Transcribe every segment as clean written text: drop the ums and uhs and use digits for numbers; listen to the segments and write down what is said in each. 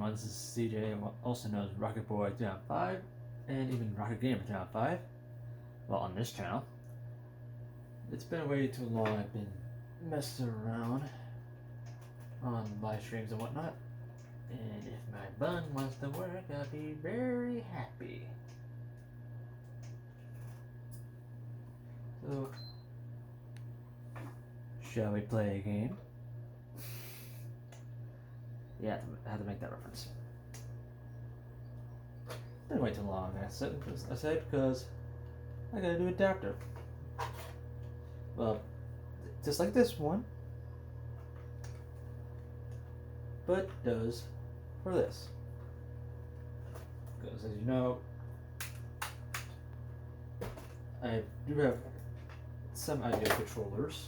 everyone, this is CJ, also known as Rocket Boy 2005, and even Rocket Gamer 2005. Well, on this channel. It's been way too long I've been messing around on live streams and whatnot. And if my bun wants to work, I'll be very happy. So, shall we play a game? Yeah, I had to make that reference. Been way too long, I said because I gotta do an adapter. Well, just like this one, but does for this. Because as you know, I do have some audio controllers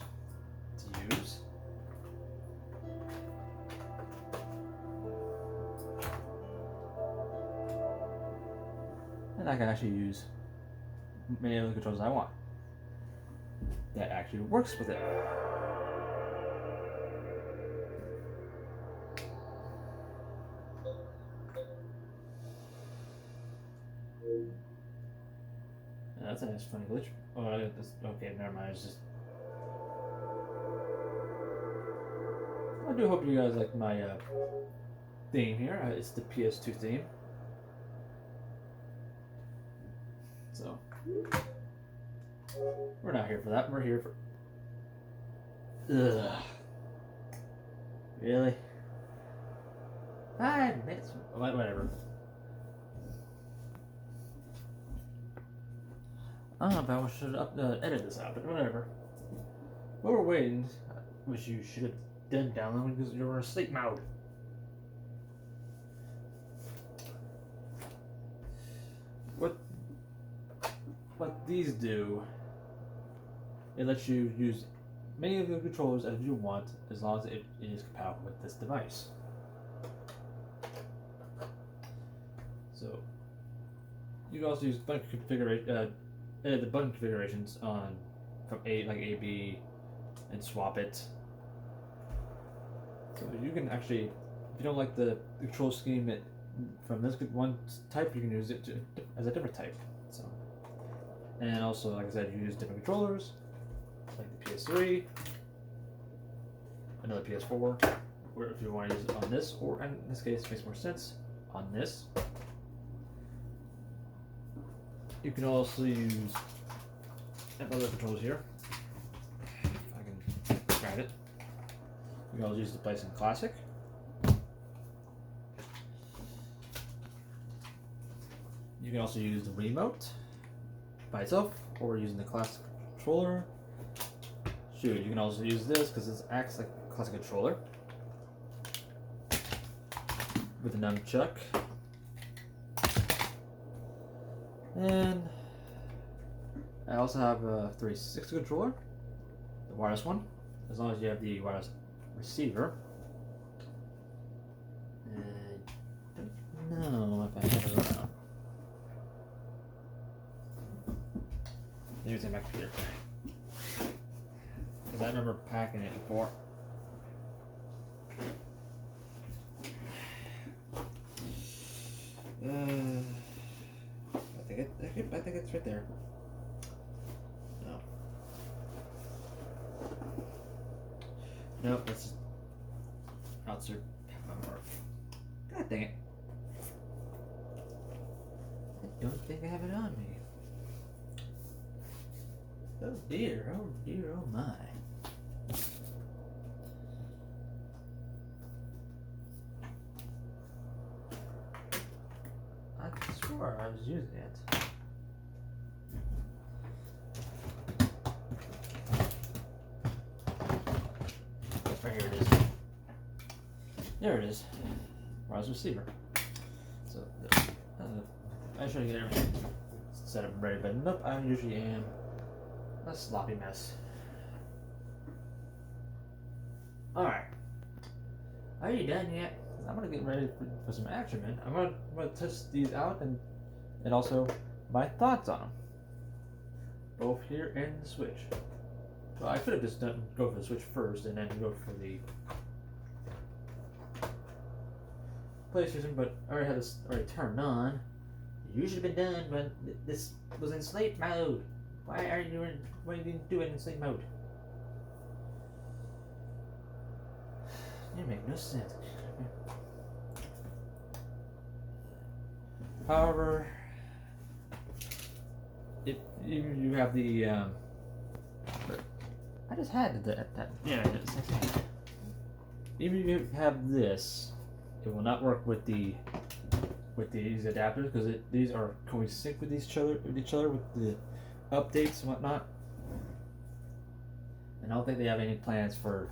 to use. And I can actually use many of the controls I want. That actually works with it. That's a nice funny glitch. Oh, okay, never mind. It's just. I do hope you guys like my theme here. It's the PS2 theme. So, we're not here for that. We're here for. Ugh. Really? 5 minutes. Whatever. I don't know if I should edit this out, but whatever. While we're waiting, which you should have done downloading because you're in sleep mode. What these do, it lets you use many of the controllers as you want, as long as it is compatible with this device. So you can also use button configuration, edit the button configurations on from A, B, and swap it. So you can actually, if you don't like the control scheme from this one type, you can use it as a different type. So. And also, like I said, you use different controllers, like the PS3, another PS4, or if you want to use it on this, or in this case, it makes more sense, on this. You can also use other controls here. If I can grab it. You can also use the place in Classic. You can also use the remote by itself, or using the classic controller. Shoot, you can also use this because it acts like a classic controller with a nunchuck. And I also have a 360 controller, the wireless one, as long as you have the wireless receiver. And I don't know if I have it around. Here's my computer. Because I remember packing it before. I think it's right there. No. Nope, that's outside power. God dang it. I don't think I have it on me. Oh dear, oh my. I swore I was using it. Right here it is. There it is. Wireless receiver. So, I should get everything set up ready, but nope, I usually am a sloppy mess. Alright. Are you done yet? I'm gonna get ready for some action, man. I'm gonna test these out and also my thoughts on them. Both here and the Switch. Well, I could have just go for the Switch first and then go for the PlayStation, but I already had this already turned on. You should have been done when this was in sleep mode. Why are you doing? Why you didn't do it in sleep mode? It make no sense. However, if you have the I just had that yeah. Even if you have this, it will not work with these adapters because these are cohesive with each other with the updates and whatnot. And I don't think they have any plans for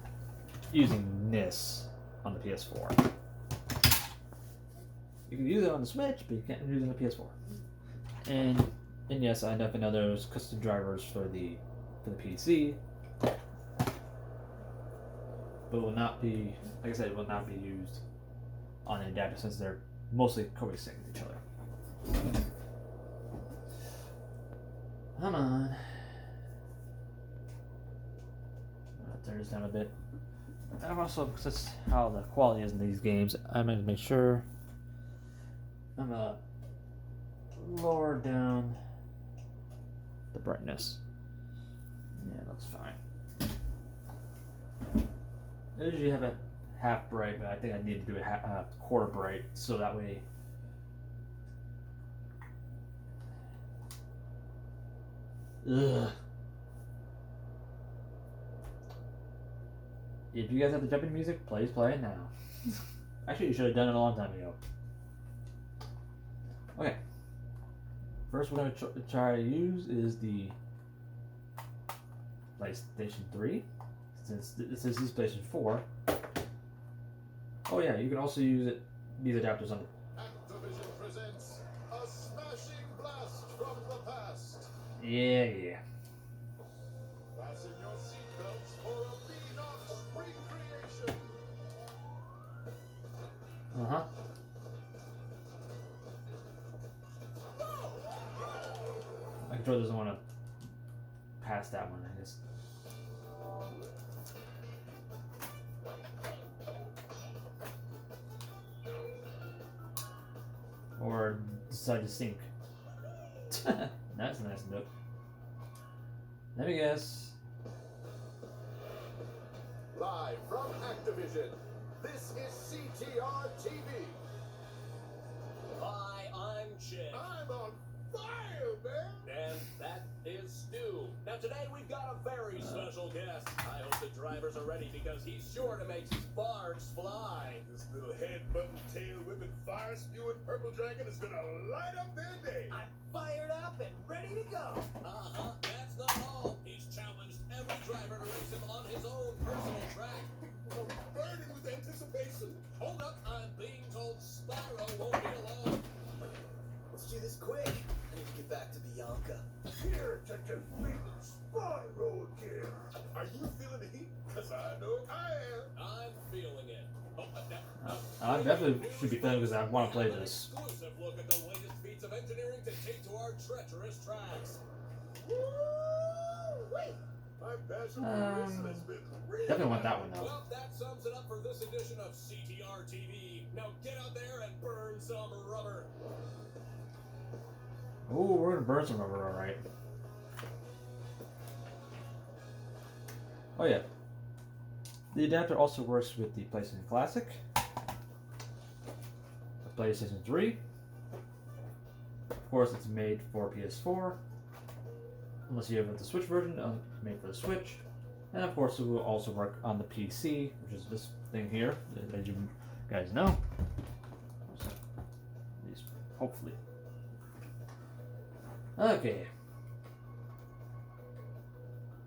using this on the PS4. You can use it on the Switch, but you can't use it on the PS4. And yes, I definitely know there's custom drivers for the PC, but it will not be, like I said, it will not be used on an adapter since they're mostly coexisting with each other. Come on. I'll turn this down a bit. And also, because that's how the quality is in these games, I'm going to make sure I'm going to lower down the brightness. Yeah, that's fine. I usually have it half bright, but I think I need to do it quarter bright, so that way ugh. If you guys have the jumping music, please play it now. Actually, you should have done it a long time ago. Okay. First, we're going to try to use is the PlayStation 3. Since this is PlayStation 4. Oh yeah, you can also use these adapters on the Activision presents a smashing blast from the past. Yeah. Fasten your seatbelts for a Beanox recreation. Uh-huh. My controller doesn't want to pass that one, I guess. Or decide to sink. That's a nice note. Let me guess. Live from Activision, this is CTR TV. Hi, I'm Chick. I'm on fire, man. And that is Stu. Now today we've got a very special guest. I hope the drivers are ready because he's sure to make his barge fly. This little head-button, tail-whipping, fire-spewing purple dragon is gonna light up their day. I'm fired up and ready to go. Uh-huh, that's not all. He's challenged every driver to race him on his own personal track. I'm burning with anticipation. Hold up, I'm being told Spyro won't be alone. Let's do this quick. I need to get back to Bianca. Here to defeat Spyro again. Are you feeling the heat? Because I know I am. I'm feeling it. Oh, I definitely should be feeling because I want to play this. Exclusive look at the latest feats of engineering to take to our treacherous tracks. Woo-wee! My passion for racing has been really Definitely want that one though. Well, that sums it up for this edition of CTR TV. Now get out there and burn some rubber. Oh, we're gonna burn some rubber, all right. Oh yeah. The adapter also works with the PlayStation Classic, the PlayStation 3. Of course, it's made for PS4, unless you have the Switch version, made for the Switch. And of course, it will also work on the PC, which is this thing here, as you guys know. So, at least, hopefully. Okay.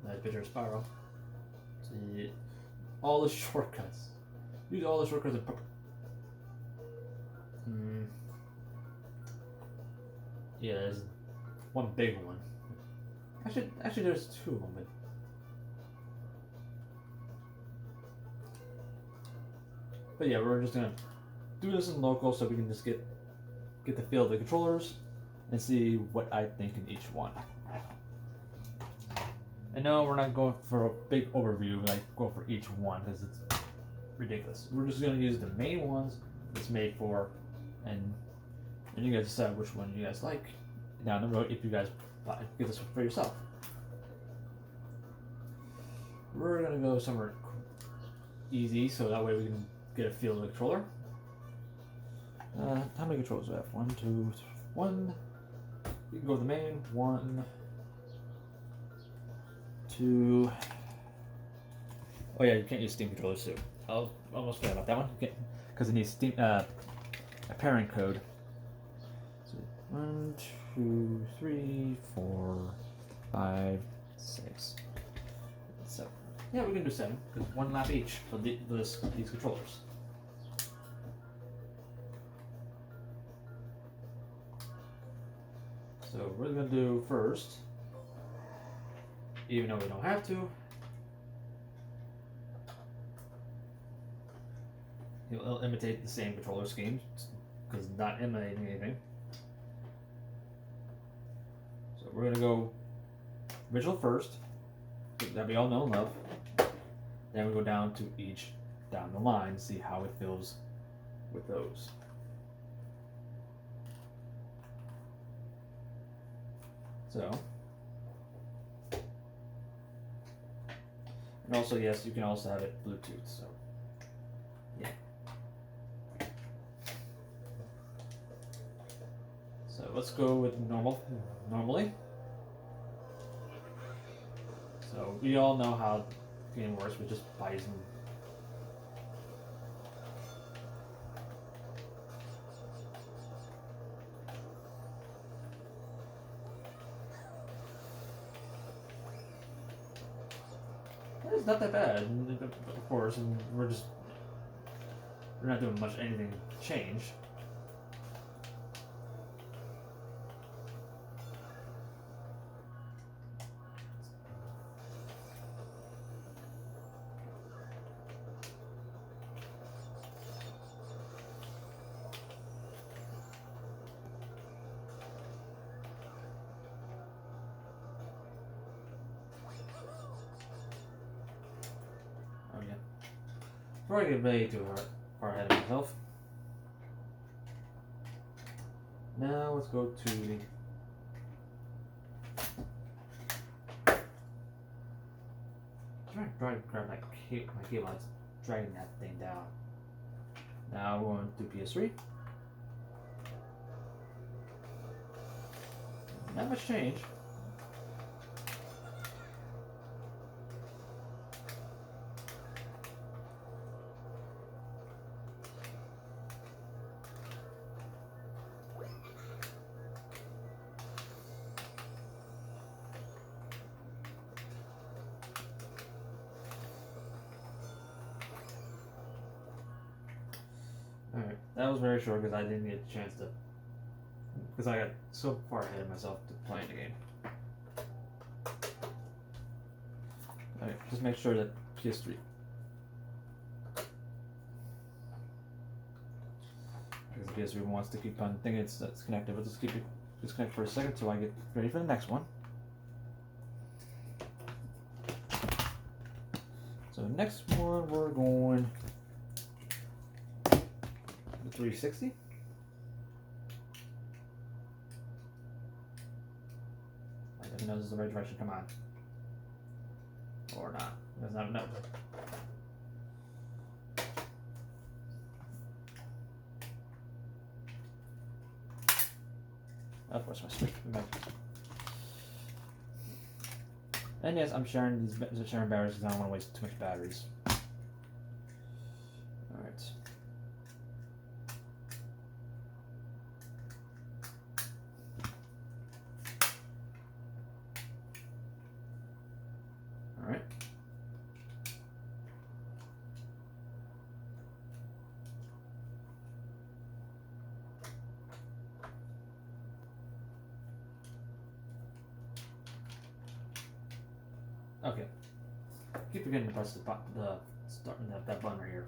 Nice picture of Spyro. See, all the shortcuts. Use all the shortcuts. Yeah, there's one big one. Actually, there's two of them. But yeah, we're just gonna do this in local so we can just get the feel of the controllers and see what I think in each one. And no, we're not going for a big overview, like go for each one because it's ridiculous. We're just gonna use the main ones it's made for, and you guys decide which one you guys like down the road if you guys get this for yourself. We're gonna go somewhere easy so that way we can get a feel of the controller. How many controllers do we have? 1, 2, 1. You can go with the main. 1, 2. Oh yeah, you can't use Steam controllers too. I'll almost forgot about that one because it needs Steam a pairing code. So 1, 2, 3, 4, 5, 6, 7. Yeah, we can do 7 because 1 lap each for these controllers. So we're gonna do first, even though we don't have to. He'll imitate the same controller scheme because it's not emulating anything. So we're gonna go original first, that we all know and love. Then we go down to each down the line, see how it feels with those. So, and also yes, you can also have it Bluetooth. So, yeah. So let's go with normally. So we all know how the game works. We just buy some. It's not that bad, of course, and we're not doing much anything to change. Before I get way too far ahead of myself. Now let's go to the I'm trying to grab my cable. It's dragging that thing down. Now we're going to PS3. Not much change. Alright, that was very short because I didn't get a chance to, because I got so far ahead of myself to playing the game. Alright, just make sure that PS3. Because the PS3 wants to keep on thinking it's connected, but just keep it disconnected for a second till I get ready for the next one. So next one we're going 360. I don't know this is the right direction. Come on. Or not. That's not. No. Of course, my switch. And yes, I'm sharing sharing batteries because I don't want to waste too much batteries. All right. All right. Okay. Keep forgetting to press that button right here.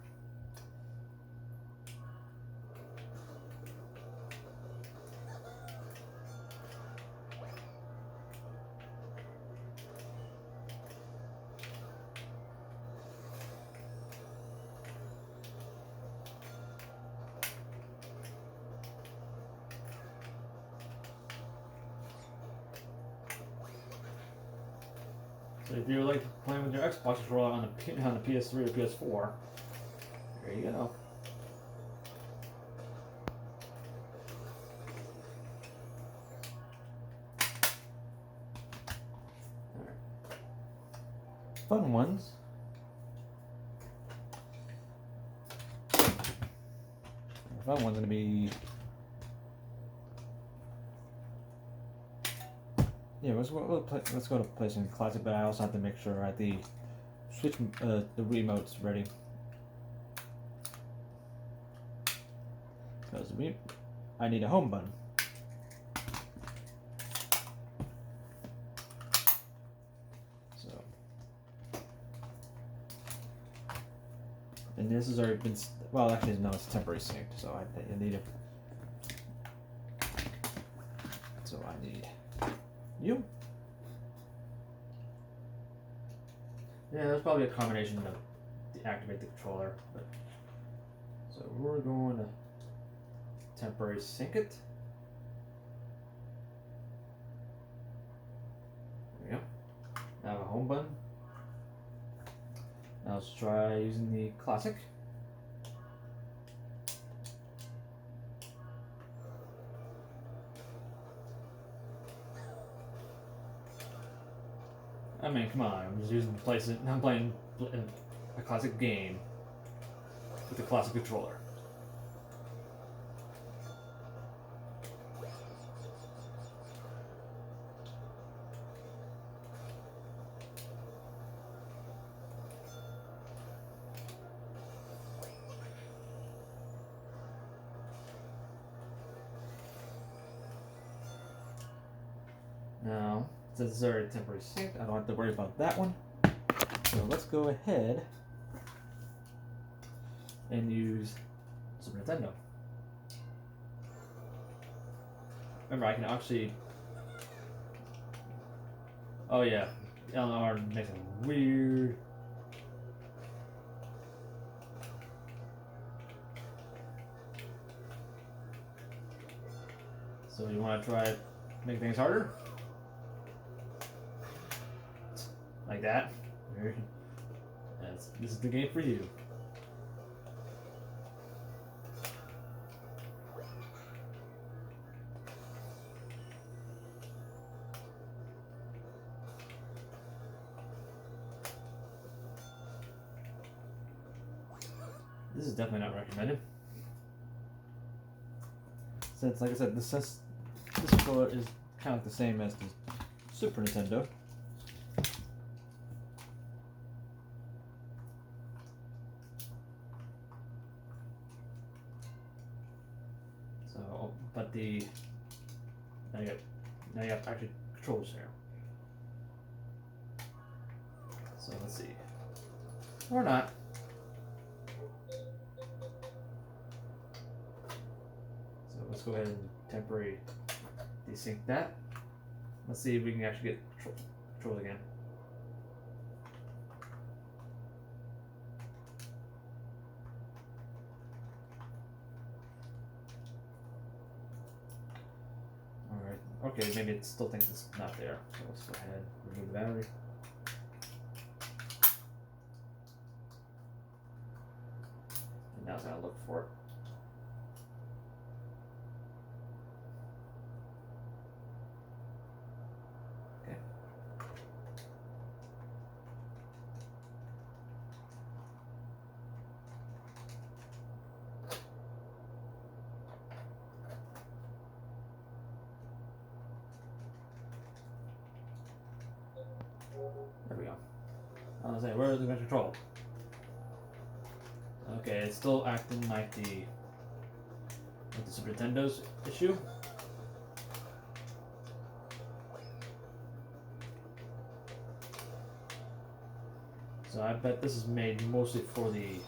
So if you like playing with your Xbox controller on the PS3 or PS4, there you go. Fun ones. The fun one's gonna be, yeah. Let's go to play some classic, but I also have to make sure that the Switch, the remote's ready. Because I need a home button. And this has already been, well, actually, no, it's temporary synced, so I need it. So I need you. Yeah, there's probably a combination to deactivate the controller, but so we're going to temporary sync it. There we go. Now I have a home button. Now let's try using the classic. I mean, come on, I'm just using the place. I'm playing a classic game with a classic controller. Now, since it's already temporary synced, I don't have to worry about that one. So let's go ahead and use Super Nintendo. Remember, I can actually. Oh yeah, LR makes it weird. So you want to try make things harder? Like that. This is the game for you. This is definitely not recommended. Since, like I said, this controller is kind of the same as the Super Nintendo. So, but now you have actually controls here. So let's see, or not. So let's go ahead and temporarily desync that. Let's see if we can actually get control again. Alright, okay, maybe it still thinks it's not there. So let's go ahead and remove the battery. And now it's gonna look for it. There we go. I was saying, where is the control? Okay, it's still acting like the Super Nintendo's issue. So I bet this is made mostly for the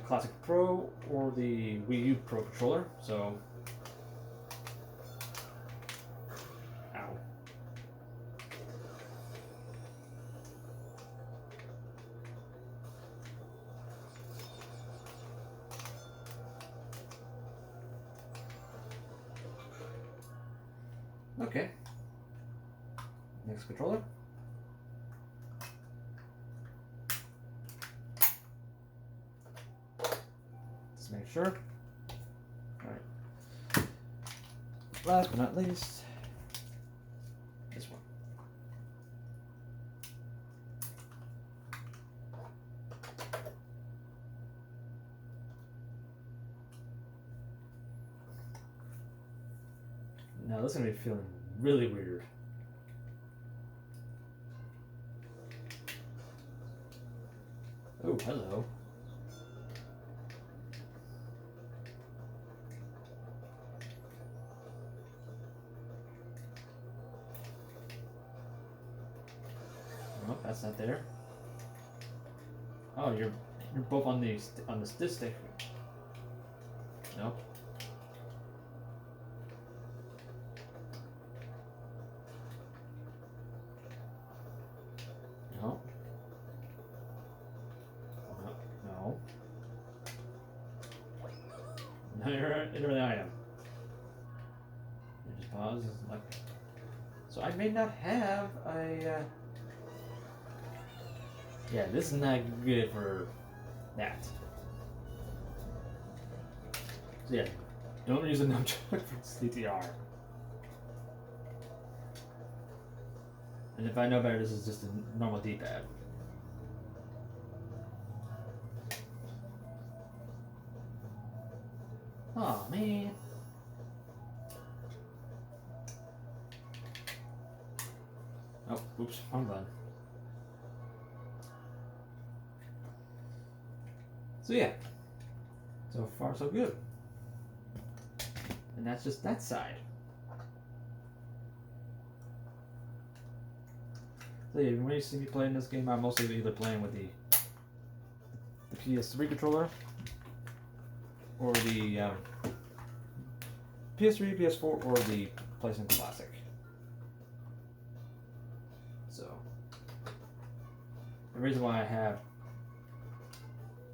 Classic Pro or the Wii U Pro controller. So, ow. Okay. Next controller. Let's make sure. Alright. Last but not least, this one. Now this is gonna be feeling really weird. Oh, hello. Nope, that's not there. Oh, you're both on the this stick. Nope. No. No. No, you're the item. You just pause. Like, so I may not have a. Yeah, this is not good for that. So yeah, don't use a nunchuck for CTR. And if I know better, this is just a normal D-pad. Oh man. Oh, oops, wrong button. So yeah, so far so good. And that's just that side. So yeah, when you see me playing this game, I'm mostly either playing with the PS3 controller or the PS3, PS4, or the PlayStation Classic. So the reason why I have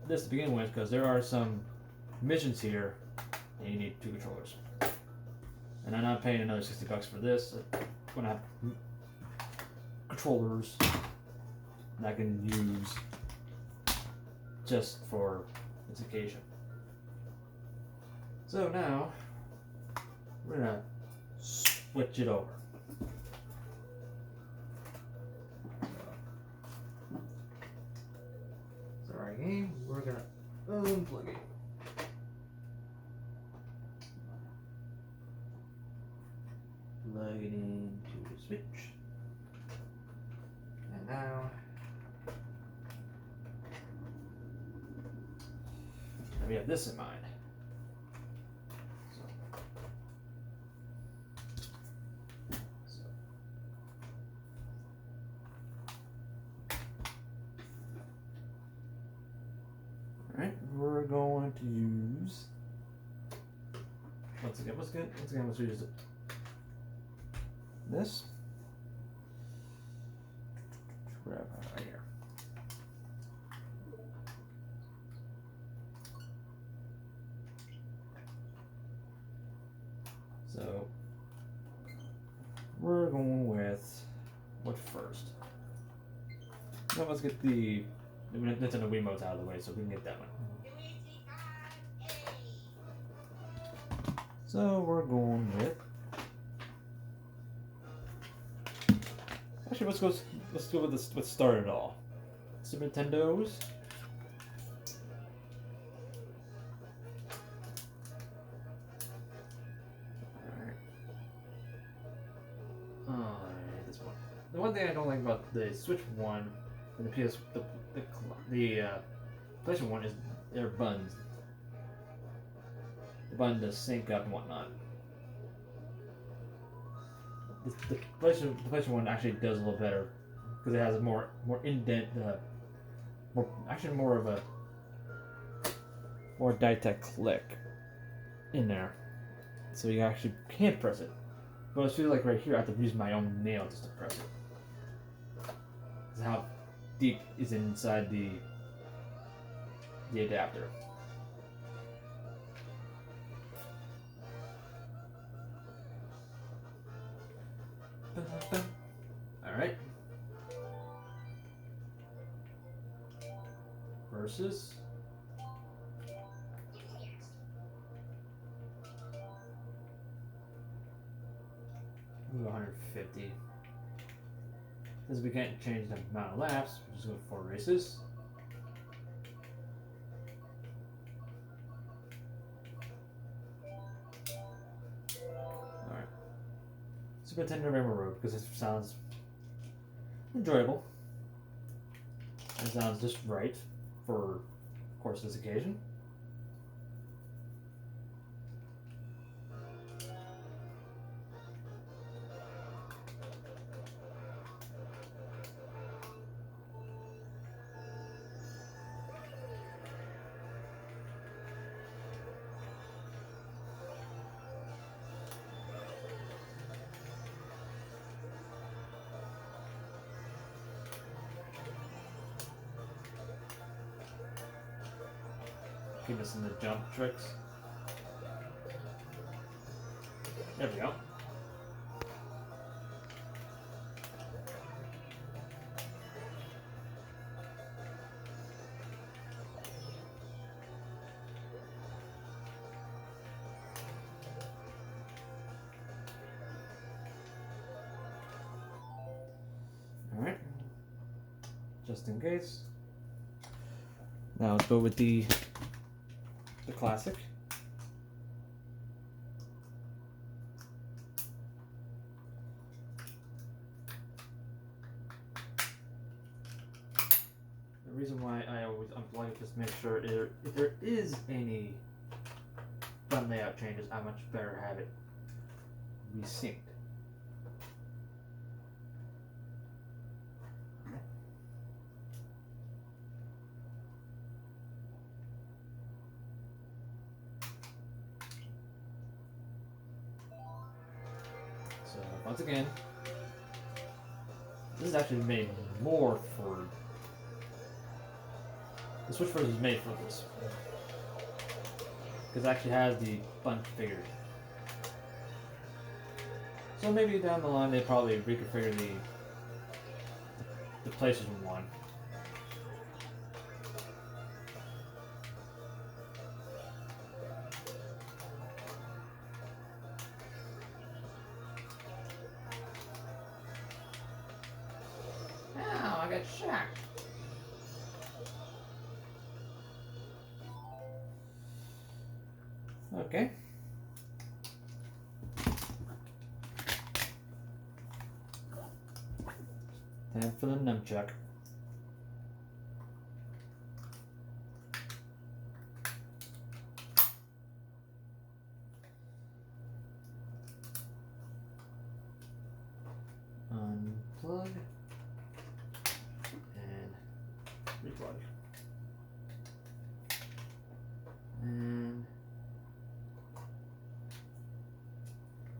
this to begin with, because there are some missions here and you need two controllers. And I'm not paying another $60 for this when I have controllers that I can use just for this occasion. So now we're gonna switch it over. So our game, we're gonna unplug it. Plug it into the switch. And now we have this in mind. Alright, we're going to use once again, let's use this. Grab right here. So we're going with what first? No, let's get the Nintendo Wiimotes out of the way so we can get that one. So we're going with. Actually, let's go with this. What started it all? Super Nintendos. Alright, this one. The one thing I don't like about the Switch one and the PlayStation one is their buttons. The button does sync up and whatnot. The PlayStation one actually does a little better because it has a more indent, more of a more die-tech click in there, so you actually can't press it. But I feel like right here I have to use my own nail just to press it. This is how deep is inside the adapter. Alright. Alright. Versus. Ooh, 150. Since we can't change the amount of laps, we'll just go 4 races. Alright. Super Tender Rainbow Road, because it sounds enjoyable. It sounds just right for, of course, this occasion. Keep missing the jump tricks. There we go. Alright. Just in case. Now let's go with the classic. The reason why I always unplug it, just make sure if there is any gun layout changes, I much better have it resynced. So once again, this is actually made more for the Switch version is made for this because it actually has the bunch configured. So maybe down the line they probably reconfigure the PlayStation 1. Ow, I got shocked. Okay. Time for the nunchuck. Unplug and replug. And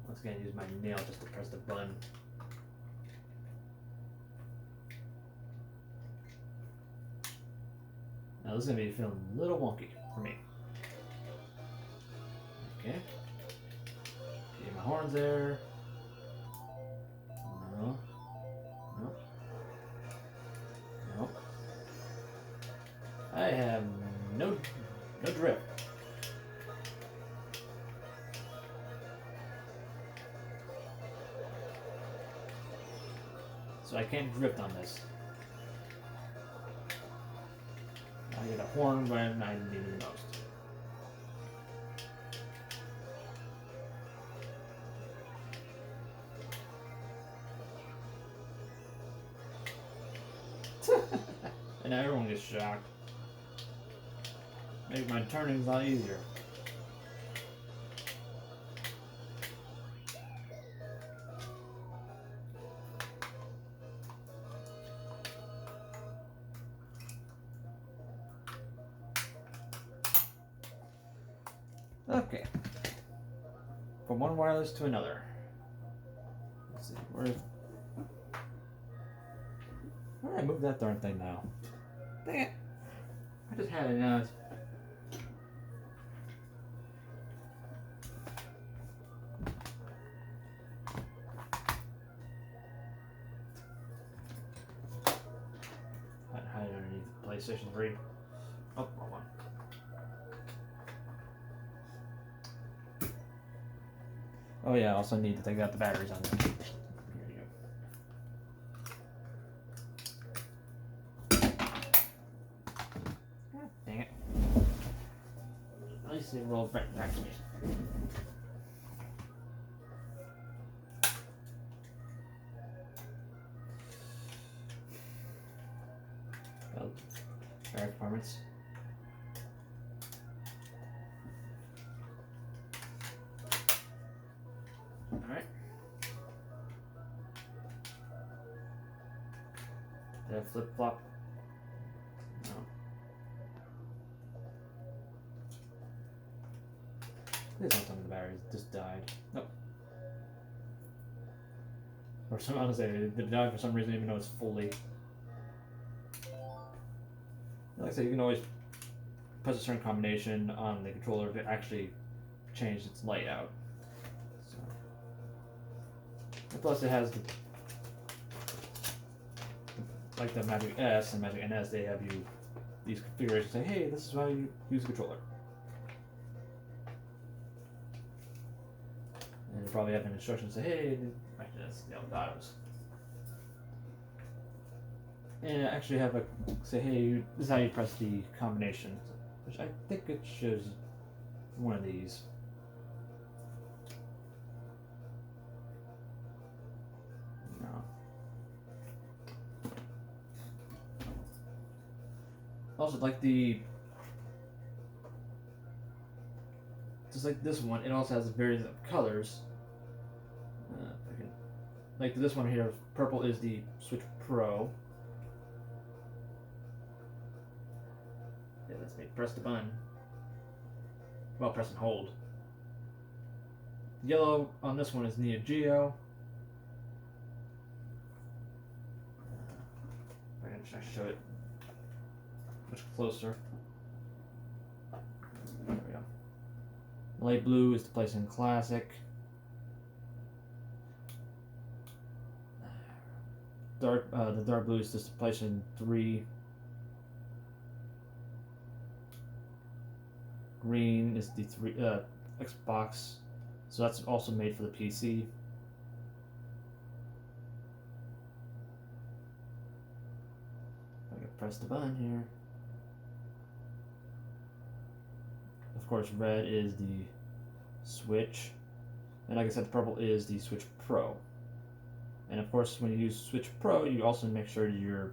once again, use my nail just to press the button. Now this is going to be feeling a little wonky for me. Okay. Get my horns there. No. Nope. Nope. I have no drift. So I can't drift on this. I get a horn when I need it the most. And now everyone gets shocked. Make my turnings a lot easier. Okay. From one wireless to another. Let's see, where did I move that darn thing now? Dang it. I just had it now. PlayStation 3. Oh, wrong one. Oh yeah, I also need to take out the batteries on them. Here you go. Ah, dang it. At least they rolled right back to me. Well, battery performance. Alright. Did I flip flop? No. Please don't tell me the batteries just died. Nope. Or some honestly, it died for some reason even though it's fully. Like I said, you can always press a certain combination on the controller to actually change its layout. So. And plus it has the, like the Magic S and Magic NS, they have you these configurations say, hey, this is how you use the controller. And you probably have an instruction say, hey, actually that's the avocados. And actually have a say, hey, this is how you press the combination, which I think it shows one of these. No. Also, like just like this one, it also has various colors. Like this one here, purple is the Switch Pro. Yeah, let's make press the button. Well, press and hold. Yellow on this one is Neo Geo. I'm gonna try to show it much closer. There we go. Light blue is to place in classic. The dark blue is just to place in 3. Green is the Xbox, so that's also made for the PC. I can press the button here. Of course, red is the Switch, and like I said, the purple is the Switch Pro. And of course, when you use Switch Pro, you also make sure you're.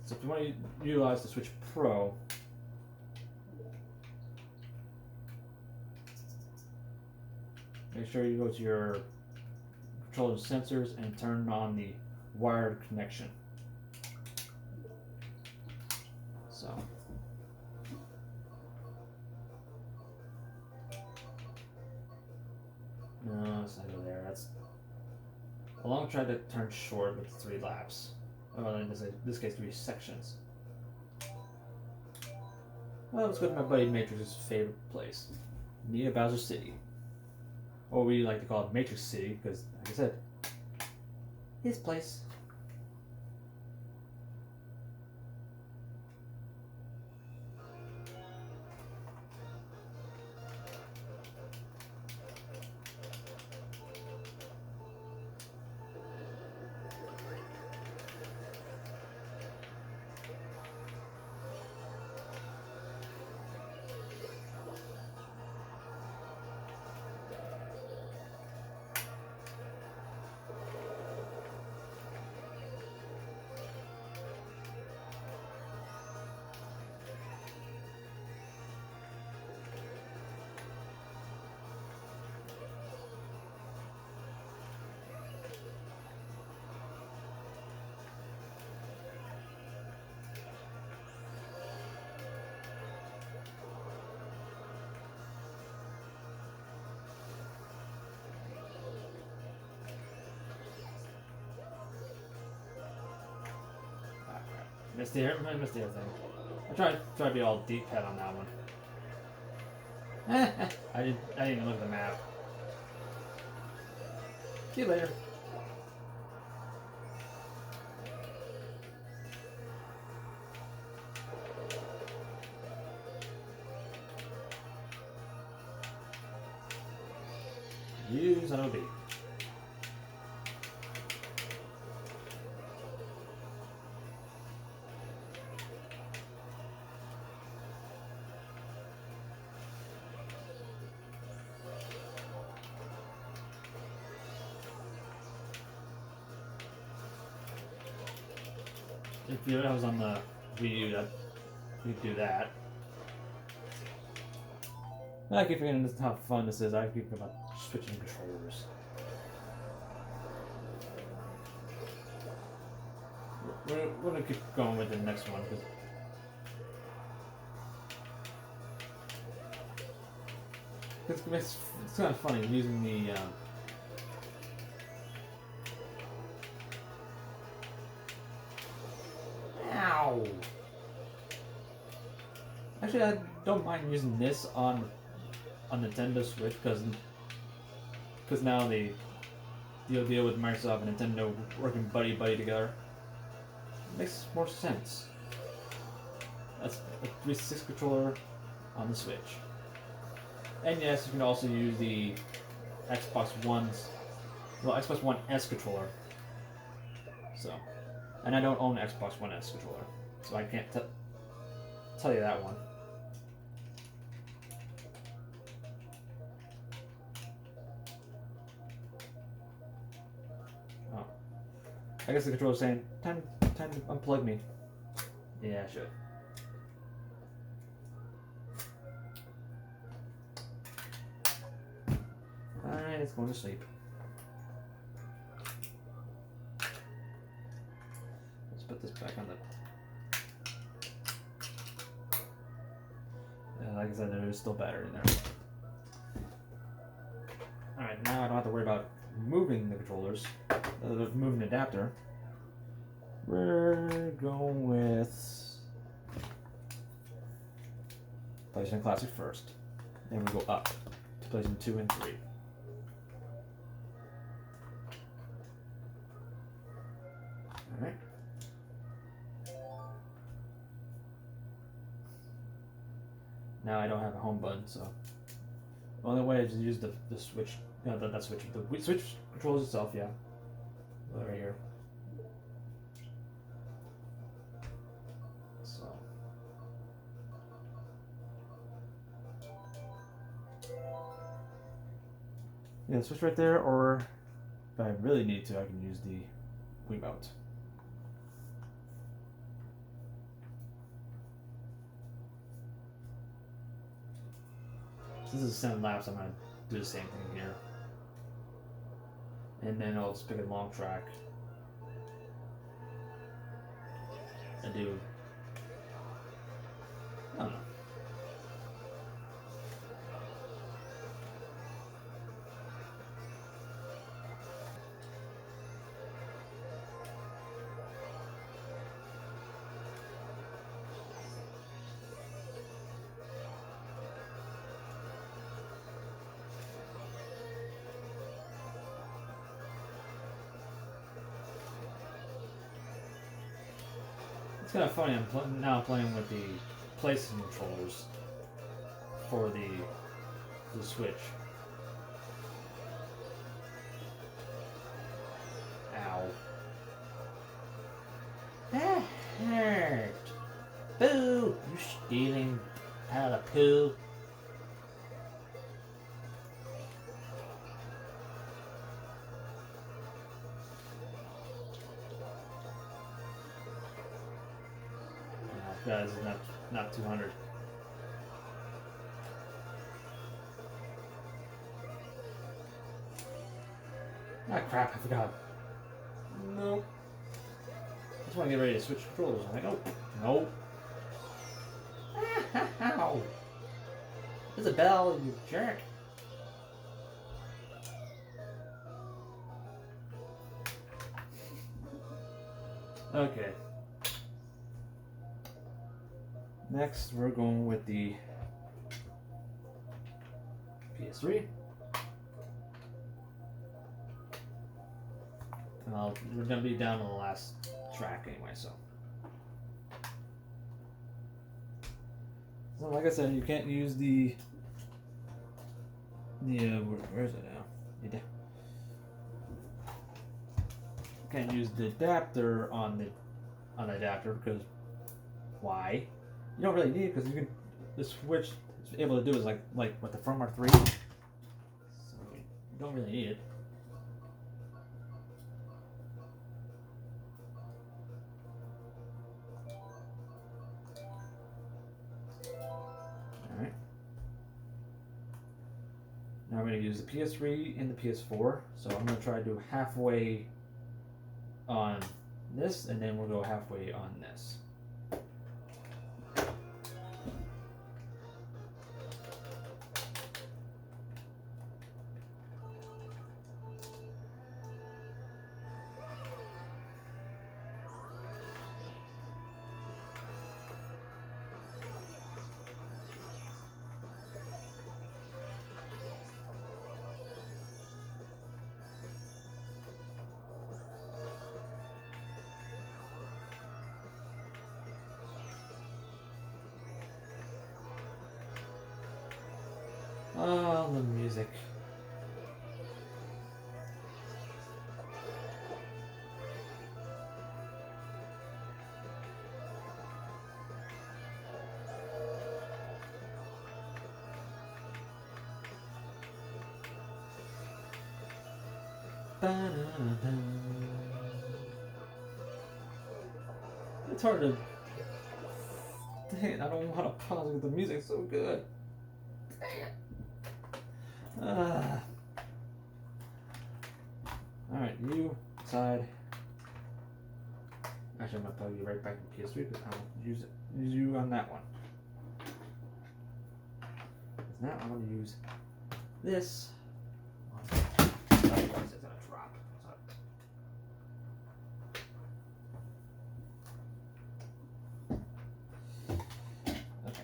So if you want to utilize the Switch Pro, make sure you go to your controller sensors and turn on the wired connection. So. No, let's not go there. That's a long try to turn short with 3 laps. Well, in this case, 3 sections. Well, let's go to my buddy Matrix's favorite place, Neo Bowser City. Or we like to call it Matrix City, because, like I said, his place. I missed the other thing. I tried to be all deep head on that one. I didn't even look at the map. See you later. Use an OB. If I was on the Wii U, that you could do that. I keep forgetting how fun this is. I keep about switching controllers. We're gonna keep going with the next one because it's kind of funny using the. Ow! Actually, I don't mind using this on Nintendo Switch because now the deal with Microsoft and Nintendo working buddy together makes more sense. That's a 360 controller on the Switch, and yes, you can also use the Xbox One S controller. So, and I don't own an Xbox One S controller, so I can't tell you that one. I guess the controller's saying, time to unplug me. Yeah, I should. Alright, it's going to sleep. Let's put this back on the... like I said, there's still battery in there. Alright, now I don't have to worry about moving the controllers. Moving the adapter. We're going with PlayStation Classic first. Then we go up to PlayStation 2 and 3. Alright. Now I don't have a home button, so the only way is to use the switch. No, that switch. The switch controls itself, yeah. Right here. So. Yeah, switch right there, or if I really need to, I can use the Wiimote. Since this is 7 laps, I'm going to do the same thing here. And then I'll just pick a long track and do, I don't know. It's kind of funny. I'm now playing with the PlayStation controllers for the Switch. Ow! That hurt. Boo! You stealing pile of poo. Guys, not 200. Ah, crap! I forgot. Nope. I just want to get ready to switch controllers. I'm like, oh, no. Ow! Isabel, you jerk. Okay. Next, we're going with the PS3. We're going to be down to the last track anyway, so. Like I said, you can't use the where is it now? Can't use the adapter on the adapter because why? You don't really need it because you can. The switch is able to do is like with the firmware 3, so you don't really need it. All right. Now I'm going to use the PS3 and the PS4. So I'm going to try to do halfway on this, and then we'll go halfway on this. Oh, the music. It's hard to. Dang it, I don't want to pause with the music so good. Dang it. Alright, you side. Actually, I'm gonna plug you right back in PS3 because I'll use you on that one. Because now I'm gonna use this. Otherwise, it's gonna drop. Okay.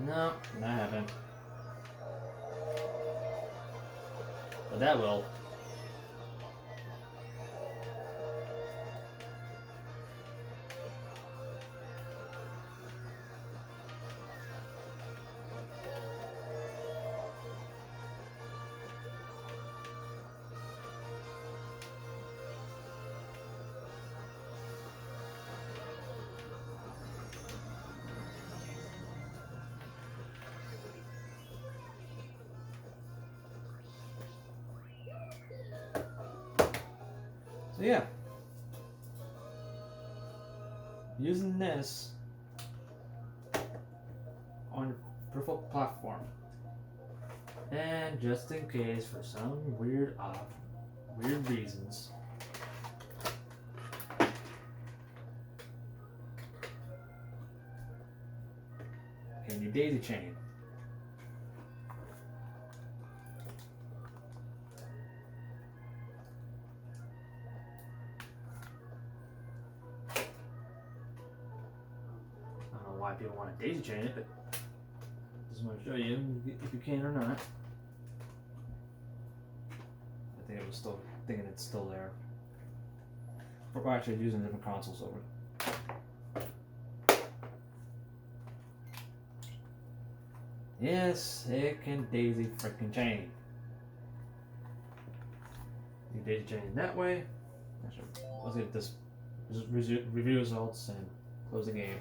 No, that happened. But that will. So yeah, using this on your peripheral platform, and just in case for some weird reasons, can you daisy chain? Why people want to daisy chain it, but just want to show you if you can or not. I think it was still thinking it's still there. We're actually using different consoles over. Yes, it can daisy freaking chain. You daisy chain that way. Actually, let's get this review results and close the game.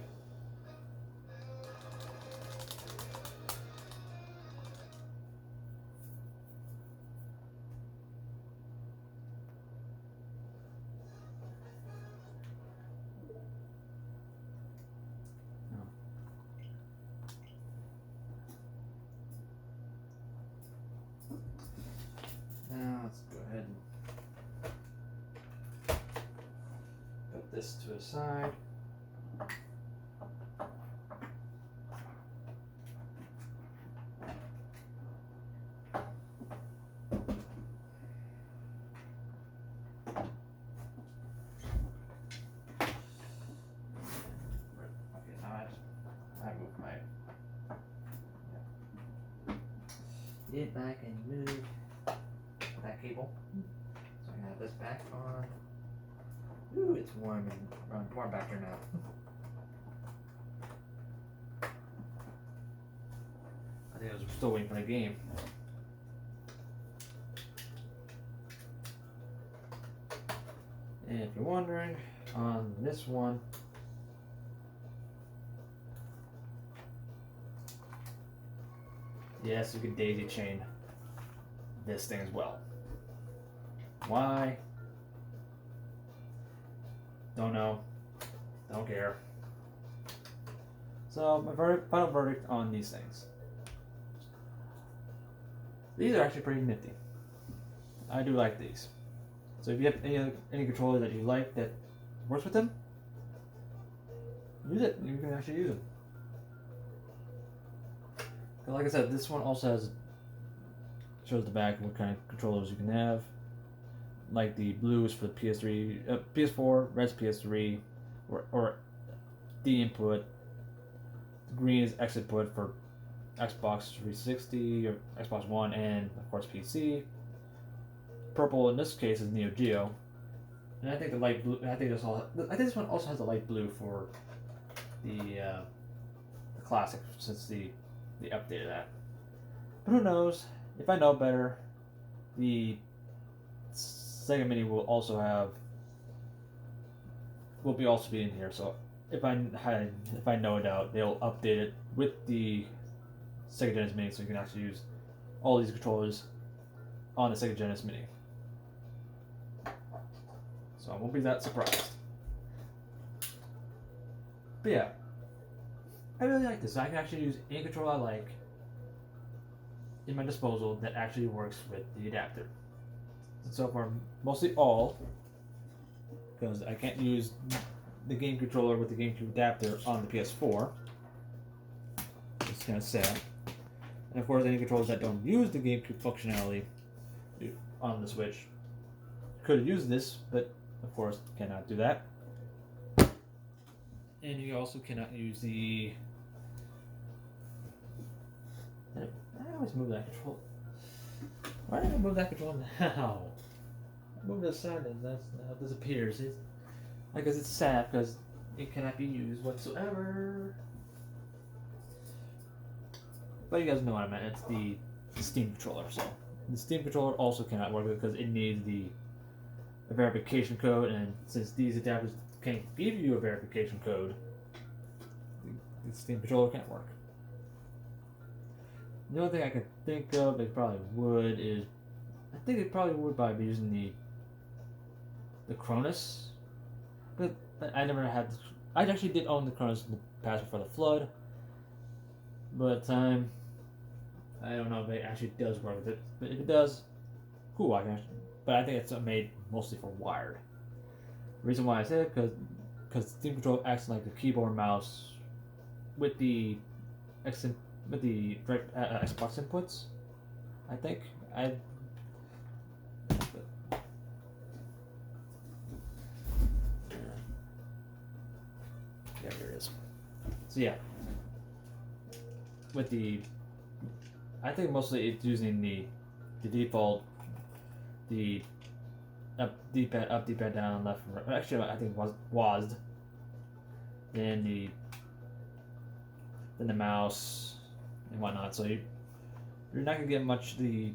Now let's go ahead and put this to the side. Okay, now I move my. it back and move that cable. So I have this back on. Ooh, it's warm and warm back here now. I think I was still waiting for the game. And if you're wondering, on this one, yes, you can daisy chain this thing as well. Why? Don't know. Don't care. So my final verdict on these things. These are actually pretty nifty. I do like these. So if you have any controller that you like that works with them, use it. You can actually use them. But like I said, this one also shows the back of what kind of controllers you can have. Like the blue is for the PS3, PS4, red's PS3, or D input. The green is X input for Xbox 360 or Xbox One, and of course PC. Purple in this case is Neo Geo, and I think the light blue. I think this one also has a light blue for the classic, since the updated that. But who knows? If I know better, the Sega Mini will also be in here. So if I know a doubt, they'll update it with the Sega Genesis Mini, so you can actually use all these controllers on the Sega Genesis Mini. So I won't be that surprised. But yeah, I really like this. I can actually use any controller I like in my disposal that actually works with the adapter. So far, mostly all, because I can't use the game controller with the GameCube adapter on the PS4. It's kind of sad. And of course, any controllers that don't use the GameCube functionality on the Switch could use this, but of course cannot do that. And you also cannot use the... I always move that control. Why did I move that control now? I moved it aside and that now disappears. I guess it's sad because it cannot be used whatsoever. But you guys know what I meant. It's the Steam controller. So the Steam controller also cannot work because it needs the verification code, and since these adapters can't give you a verification code, the Steam controller can't work. The only thing I can think of they probably would is, I think they probably would by using the Cronus, but I never had. I actually did own the Cronus in the past before the flood, but I don't know if it actually does work with it. But if it does, cool. But I think it's made mostly for wired. The reason why I say it because Steam Control acts like the keyboard and mouse with the Xbox inputs. I think yeah, here it is. So yeah, with I think mostly it's using the default, the D-pad up, D-pad down, left, right. Actually, I think it was WASD. Then the mouse and whatnot. So you're not gonna get much the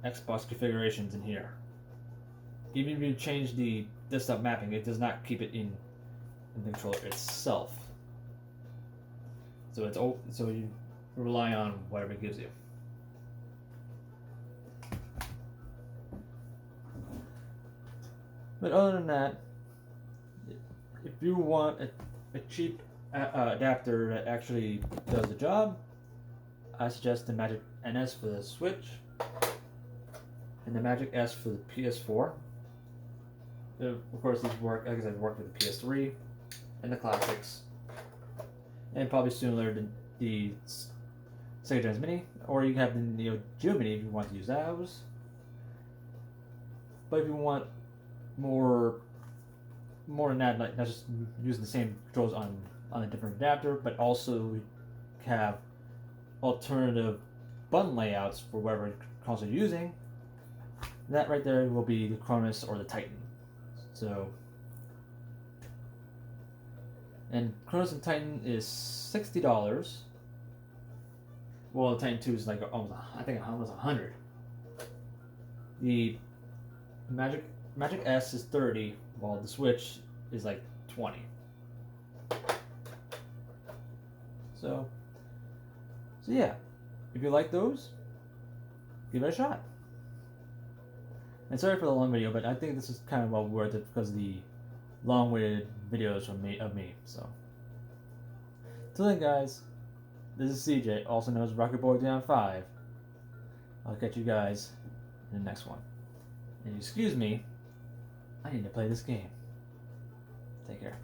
Xbox configurations in here. Even if you change the desktop mapping, it does not keep it in the controller itself. So you rely on whatever it gives you. But other than that, if you want a cheap adapter that actually does the job, I suggest the Magic NS for the Switch and the Magic S for the PS4. Of course, these work, like I said, work with the PS3 and the classics, and probably similar to the Sega Genesis Mini, or you can have the Geo Mini if you want to use those. But if you want more than that, like not just using the same controls on a different adapter, but also have alternative button layouts for whatever console you're using, that right there will be the Cronus or the Titan. So, and Cronus and Titan is $60. Well, the Titan 2 is like almost, I think almost 100. The Magic S is 30, while the Switch is like 20. So yeah, if you like those, give it a shot. And sorry for the long video, but I think this is kind of well worth it because of the long-awaited videos from of me. So, till then, guys, this is CJ, also known as Rocket Boy Down 5. I'll catch you guys in the next one. And excuse me, I need to play this game. Take care.